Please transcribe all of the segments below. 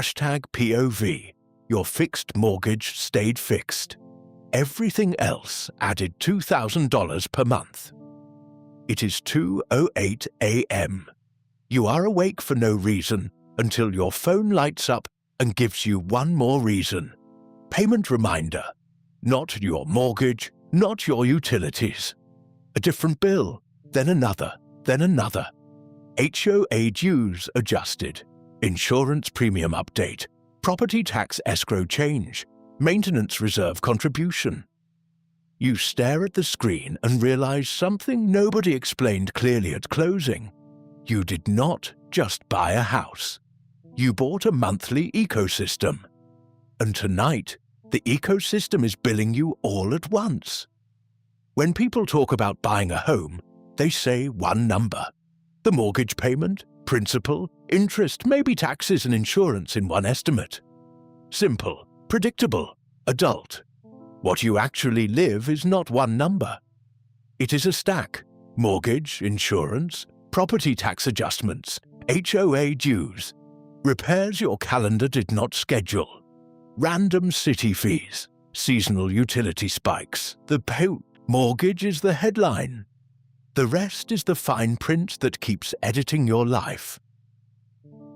#POV. Your fixed mortgage stayed fixed. Everything else added $2,000 per month. It is 2:08 a.m. You are awake for no reason until your phone lights up and gives you one more reason. Payment reminder. Not your mortgage, not your utilities. A different bill, then another, then another. HOA dues adjusted. Insurance premium update. Property tax escrow change. Maintenance reserve contribution. You stare at the screen and realize something nobody explained clearly at closing. You did not just buy a house. You bought a monthly ecosystem. And tonight, the ecosystem is billing you all at once. When people talk about buying a home, they say one number. The mortgage payment, principal, interest, maybe taxes and insurance in one estimate. Simple, predictable, adult. What you actually live is not one number. It is a stack. Mortgage, insurance, property tax adjustments, HOA dues, repairs your calendar did not schedule, random city fees, seasonal utility spikes. The mortgage is the headline. The rest is the fine print that keeps editing your life.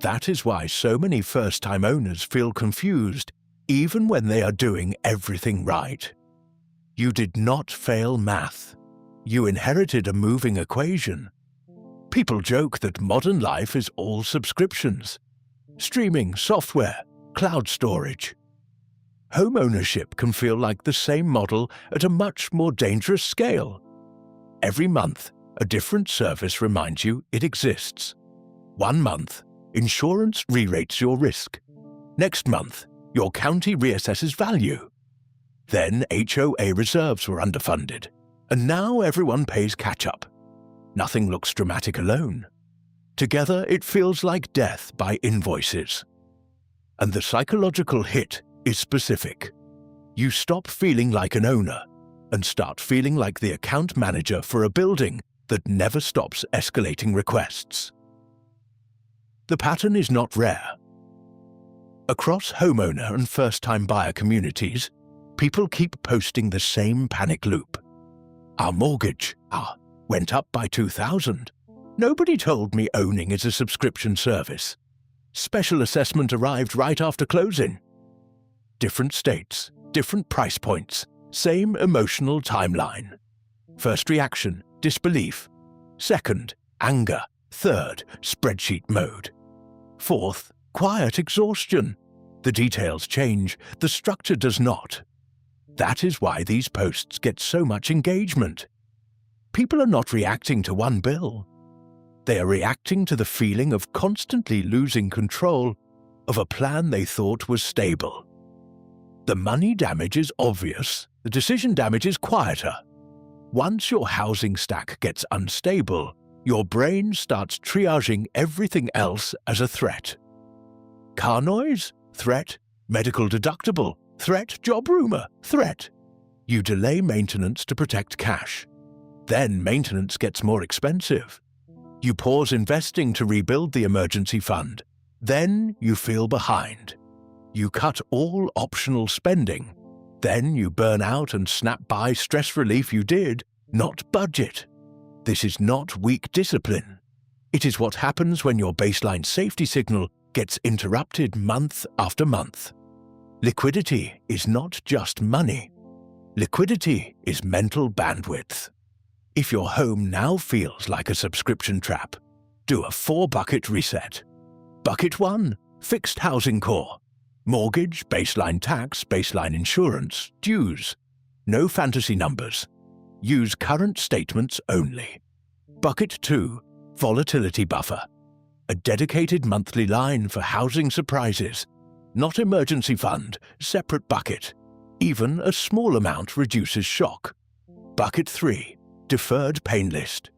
That is why so many first-time owners feel confused even when they are doing everything right. You did not fail math. You inherited a moving equation. People joke that modern life is all subscriptions. Streaming, software, cloud storage. Homeownership can feel like the same model at a much more dangerous scale. Every month, a different service reminds you it exists. 1 month, insurance re-rates your risk. Next month, your county reassesses value. Then HOA reserves were underfunded, and now everyone pays catch-up. Nothing looks dramatic alone. Together, it feels like death by invoices. And the psychological hit is specific. You stop feeling like an owner and start feeling like the account manager for a building that never stops escalating requests. The pattern is not rare. Across homeowner and first-time buyer communities, people keep posting the same panic loop. Our mortgage, went up by $2,000. Nobody told me owning is a subscription service. Special assessment arrived right after closing. Different states, different price points, same emotional timeline. First reaction, disbelief. Second, anger. Third, spreadsheet mode. Fourth, quiet exhaustion. The details change, the structure does not. That is why these posts get so much engagement. People are not reacting to one bill. They are reacting to the feeling of constantly losing control of a plan they thought was stable. The money damage is obvious, the decision damage is quieter. Once your housing stack gets unstable, your brain starts triaging everything else as a threat. Car noise? Threat. Medical deductible? Threat. Job rumor? Threat. You delay maintenance to protect cash. Then maintenance gets more expensive. You pause investing to rebuild the emergency fund. Then you feel behind. You cut all optional spending. Then you burn out and snap by stress relief you did, not budget. This is not weak discipline. It is what happens when your baseline safety signal gets interrupted month after month. Liquidity is not just money. Liquidity is mental bandwidth. If your home now feels like a subscription trap, do a 4-bucket reset. Bucket 1, fixed housing core. Mortgage, baseline tax, baseline insurance, dues. No fantasy numbers. Use current statements only. Bucket 2, volatility buffer. A dedicated monthly line for housing surprises. Not emergency fund, separate bucket. Even a small amount reduces shock. Bucket 3, deferred pain list.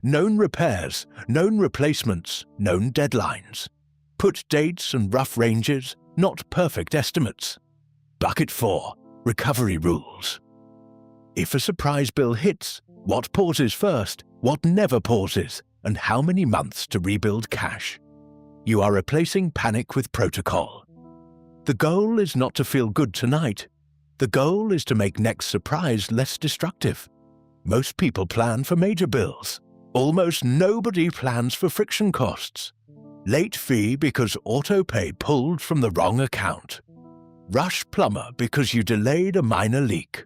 Known repairs, known replacements, known deadlines. Put dates and rough ranges, not perfect estimates. Bucket 4, recovery rules. If a surprise bill hits, what pauses first, what never pauses, and how many months to rebuild cash? You are replacing panic with protocol. The goal is not to feel good tonight. The goal is to make next surprise less destructive. Most people plan for major bills. Almost nobody plans for friction costs. Late fee because auto-pay pulled from the wrong account. Rush plumber because you delayed a minor leak.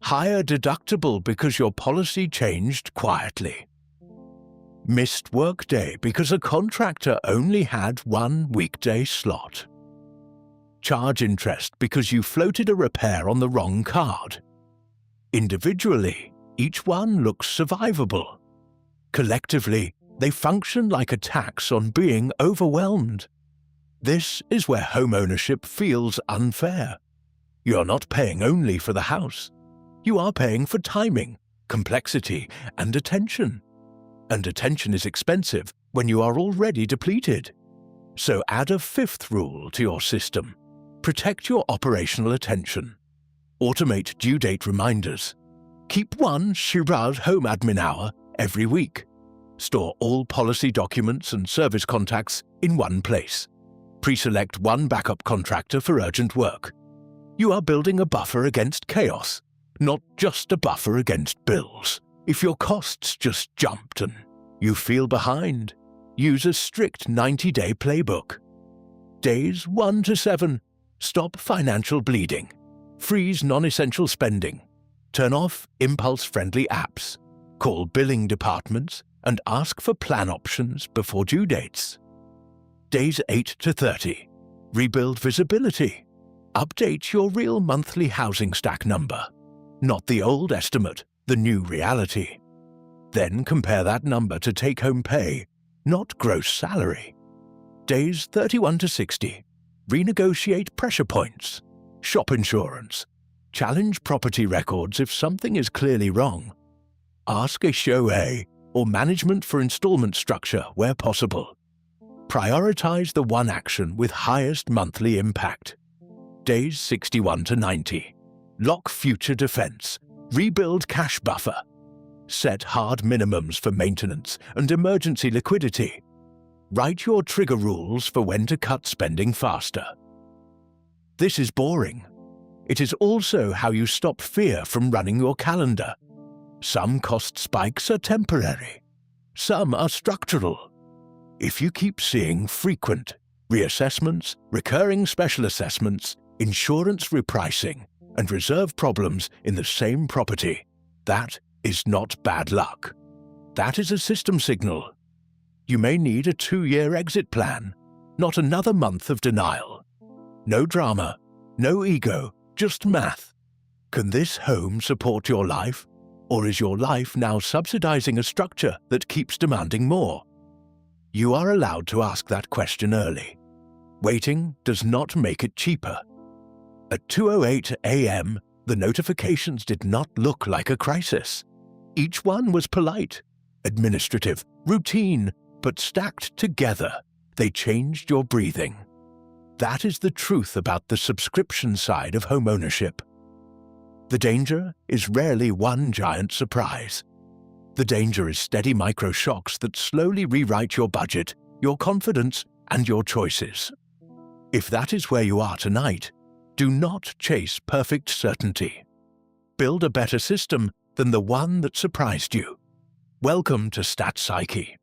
Higher deductible because your policy changed quietly. Missed workday because a contractor only had one weekday slot. Charge interest because you floated a repair on the wrong card. Individually, each one looks survivable. Collectively, they function like a tax on being overwhelmed. This is where homeownership feels unfair. You're not paying only for the house. You are paying for timing, complexity, and attention. And attention is expensive when you are already depleted. So add a fifth rule to your system. Protect your operational attention. Automate due date reminders. Keep one Shirad home admin hour every week. Store all policy documents and service contacts in one place. Pre-select one backup contractor for urgent work. You are building a buffer against chaos, not just a buffer against bills. If your costs just jumped and you feel behind, use a strict 90-day playbook. Days 1 to 7, stop financial bleeding. Freeze non-essential spending. Turn off impulse-friendly apps. Call billing departments and ask for plan options before due dates. Days 8 to 30. Rebuild visibility. Update your real monthly housing stack number. Not the old estimate, the new reality. Then compare that number to take-home pay, not gross salary. Days 31 to 60. Renegotiate pressure points. Shop insurance. Challenge property records if something is clearly wrong. Ask a Show A or management for installment structure where possible. Prioritize the one action with highest monthly impact. Days 61 to 90. Lock future defense. Rebuild cash buffer. Set hard minimums for maintenance and emergency liquidity. Write your trigger rules for when to cut spending faster. This is boring. It is also how you stop fear from running your calendar. Some cost spikes are temporary. Some are structural. If you keep seeing frequent reassessments, recurring special assessments, insurance repricing, and reserve problems in the same property, that is not bad luck. That is a system signal. You may need a 2-year exit plan, not another month of denial. No drama, no ego, just math. Can this home support your life? Or is your life now subsidizing a structure that keeps demanding more? You are allowed to ask that question early. Waiting does not make it cheaper. At 2:08 a.m., the notifications did not look like a crisis. Each one was polite, administrative, routine, but stacked together, they changed your breathing. That is the truth about the subscription side of homeownership. The danger is rarely one giant surprise. The danger is steady micro-shocks that slowly rewrite your budget, your confidence, and your choices. If that is where you are tonight, do not chase perfect certainty. Build a better system than the one that surprised you. Welcome to StatPsyche.